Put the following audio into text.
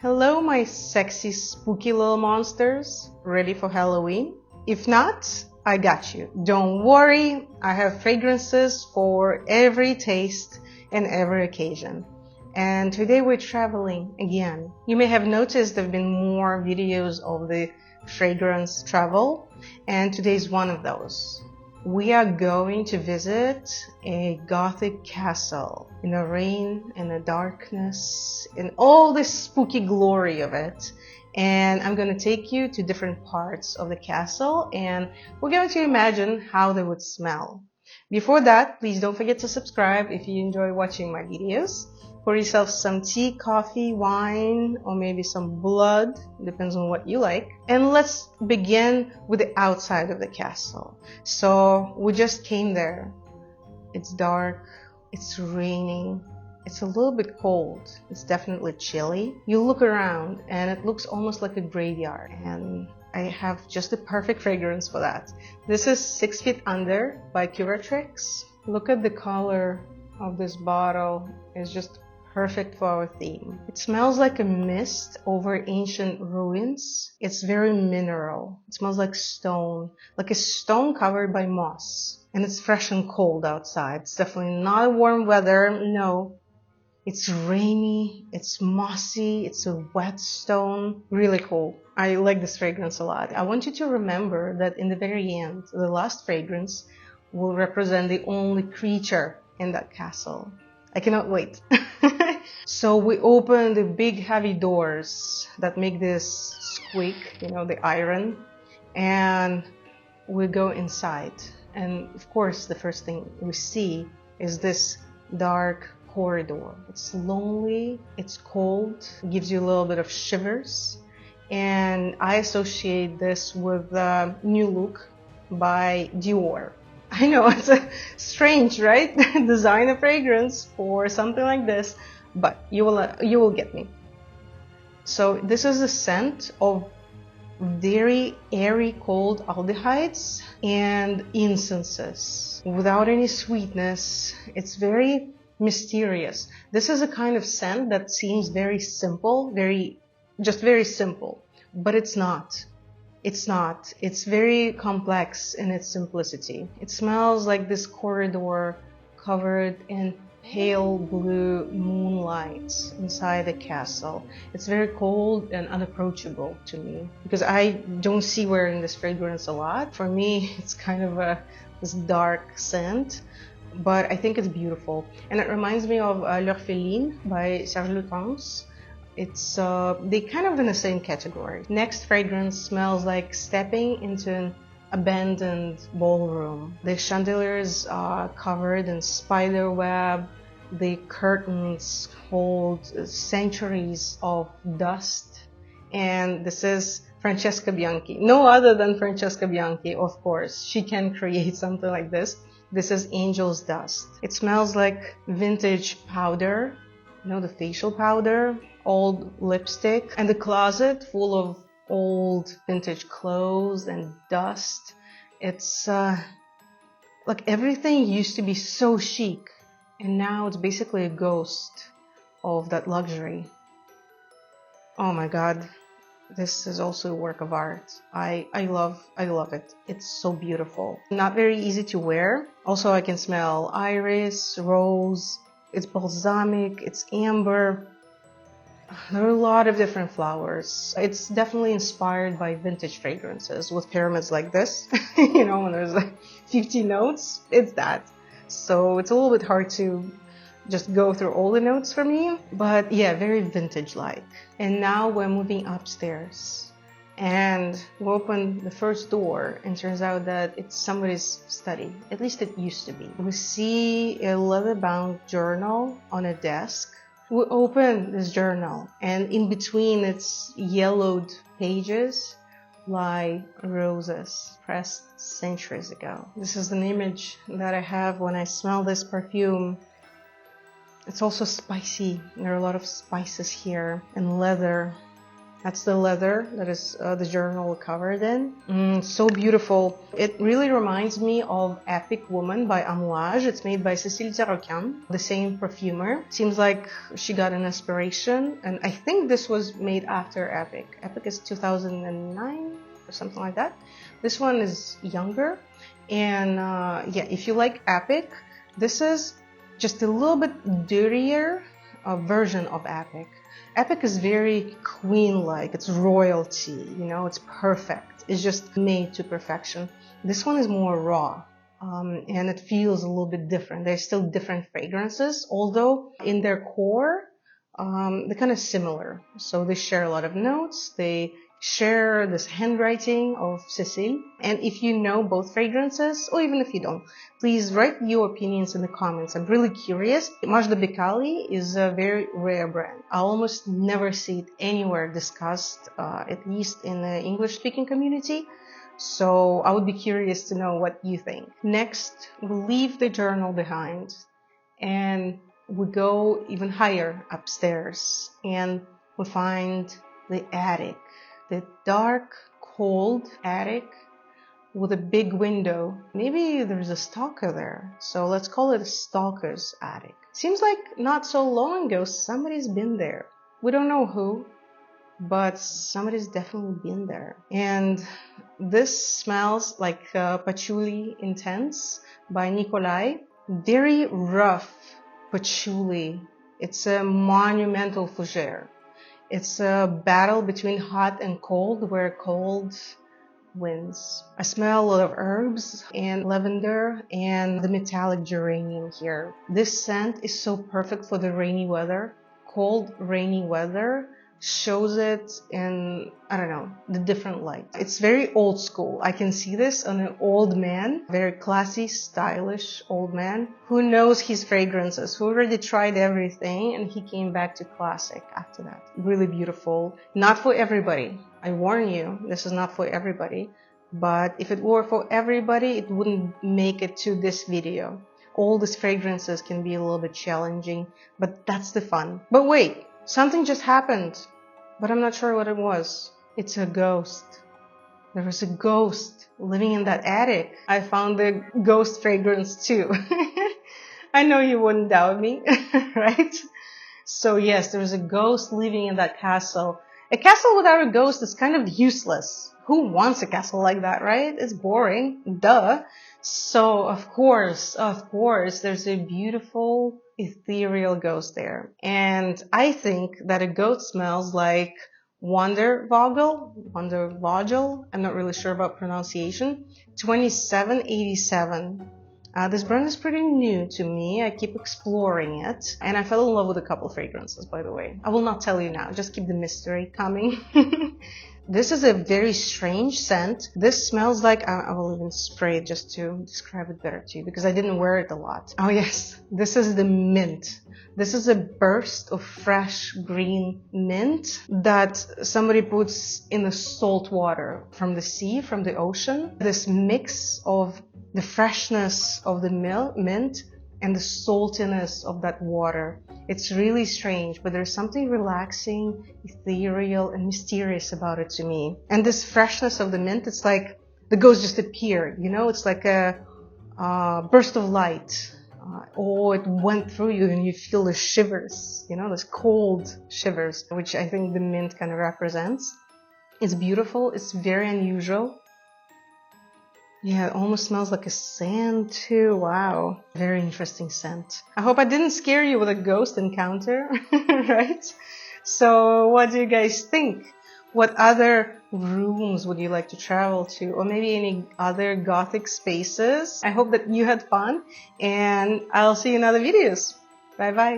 Hello, my sexy, spooky little monsters. Ready for Halloween? If not, I got you. Don't worry, I have fragrances for every taste and every occasion. And today we're traveling again. You may have noticed there have been more videos of the fragrance travel, and today's one of those. We are going to visit a Gothic castle in the rain and the darkness and all the spooky glory of it. And I'm going to take you to different parts of the castle and we're going to imagine how they would smell. Before that, please don't forget to subscribe if you enjoy watching my videos. Pour yourself some tea, coffee, wine, or maybe some blood, depends on what you like. And let's begin with the outside of the castle. So we just came there. It's dark, it's raining, it's a little bit cold, it's definitely chilly. You look around and it looks almost like a graveyard, and I have just the perfect fragrance for that. This is 6 Feet Under by Curatrix. Look at the color of this bottle. It's just perfect for our theme. It smells like a mist over ancient ruins. It's very mineral. It smells like a stone covered by moss. And it's fresh and cold outside. It's definitely not warm weather, no. It's rainy, it's mossy, it's a wet stone. Really cool. I like this fragrance a lot. I want you to remember that in the very end, the last fragrance will represent the only creature in that castle. I cannot wait. So we open the big heavy doors that make this squeak, the iron, and we go inside. And of course, the first thing we see is this dark corridor. It's lonely, it's cold, it gives you a little bit of shivers. And I associate this with the new look by Dior. I know, it's strange, right? Design a fragrance for something like this, but you will get me. So this is a scent of very airy, cold aldehydes and incenses without any sweetness. It's very mysterious. This is a kind of scent that seems very simple, very simple, but it's not. It's not. It's very complex in its simplicity. It smells like this corridor covered in pale blue moonlight inside the castle. It's very cold and unapproachable to me because I don't see wearing this fragrance a lot. For me, it's kind of this dark scent, but I think it's beautiful. And it reminds me of L'Orpheline by Serge Lutens. It's they kind of in the same category. Next fragrance smells like stepping into an abandoned ballroom. The chandeliers are covered in spider web. The curtains hold centuries of dust. And this is Francesca Bianchi. No other than Francesca Bianchi, of course. She can create something like this. This is Angel's Dust. It smells like vintage powder. The facial powder, old lipstick, and the closet full of old vintage clothes and dust. It's like everything used to be so chic, and now it's basically a ghost of that luxury. Oh my God, this is also a work of art. I love it. It's so beautiful. Not very easy to wear. Also, I can smell iris, rose. It's balsamic, it's amber. There are a lot of different flowers. It's definitely inspired by vintage fragrances with pyramids like this. When there's like 50 notes, it's that. So it's a little bit hard to just go through all the notes for me. But yeah, very vintage-like. And now we're moving upstairs. And we open the first door and turns out that it's somebody's study. At least it used to be. We see a leather-bound journal on a desk. We open this journal and in between its yellowed pages lie roses pressed centuries ago. This is an image that I have when I smell this perfume. It's also spicy. There are a lot of spices here and leather. That's the leather that is the journal covered in. So beautiful. It really reminds me of Epic Woman by Amouage. It's made by Cécile Zarokian, the same perfumer. Seems like she got an inspiration, and I think this was made after Epic. Epic is 2009 or something like that. This one is younger, and yeah, if you like Epic, this is just a little bit dirtier version of Epic. Epic is very queen-like, it's royalty, you know, it's perfect. It's just made to perfection. This one is more raw, and it feels a little bit different. There's still different fragrances, although in their core, they're kind of similar. So they share a lot of notes, they share this handwriting of Cécile. And if you know both fragrances, or even if you don't, please write your opinions in the comments. I'm really curious. Majda Bekkali is a very rare brand. I almost never see it anywhere discussed, at least in the English-speaking community. So I would be curious to know what you think. Next, we'll leave the journal behind and we go even higher upstairs and we find the attic. The dark, cold attic with a big window. Maybe there's a stalker there, so let's call it a stalker's attic. Seems like not so long ago somebody's been there. We don't know who, but somebody's definitely been there. And this smells like Patchouli Intense by Nicolai. Very rough patchouli. It's a monumental fougere. It's a battle between hot and cold, where cold wins. I smell a lot of herbs and lavender and the metallic geranium here. This scent is so perfect for the rainy weather. Cold, rainy weather shows it in, I don't know, the different light. It's very old school. I can see this on an old man, very classy, stylish old man who knows his fragrances, who already tried everything, and he came back to classic after that. Really beautiful. Not for everybody. I warn you, this is not for everybody. But if it were for everybody, it wouldn't make it to this video. All these fragrances can be a little bit challenging, but that's the fun. But wait, something just happened, but I'm not sure what it was. It's a ghost. There was a ghost living in that attic. I found the ghost fragrance too. I know you wouldn't doubt me, right? So yes, there was a ghost living in that castle. A castle without a ghost is kind of useless. Who wants a castle like that, right? It's boring. Duh. So of course, there's a beautiful ethereal ghost there. And I think that a ghost smells like Wandervogel, I'm not really sure about pronunciation, 2787. This brand is pretty new to me. I keep exploring it. And I fell in love with a couple fragrances, by the way. I will not tell you now. Just keep the mystery coming. This is a very strange scent. This smells like, I will even spray it just to describe it better to you because I didn't wear it a lot. Oh yes, this is the mint. This is a burst of fresh green mint that somebody puts in the salt water from the sea, from the ocean. This mix of the freshness of the mint and the saltiness of that water. It's really strange, but there's something relaxing, ethereal, and mysterious about it to me. And this freshness of the mint, it's like the ghost just appeared, you know? It's like a burst of light. It went through you and you feel the shivers, you know, this cold shivers, which I think the mint kind of represents. It's beautiful. It's very unusual. Yeah, it almost smells like a sand too. Wow. Very interesting scent. I hope I didn't scare you with a ghost encounter, right? So what do you guys think? What other rooms would you like to travel to? Or maybe any other Gothic spaces? I hope that you had fun and I'll see you in other videos. Bye bye.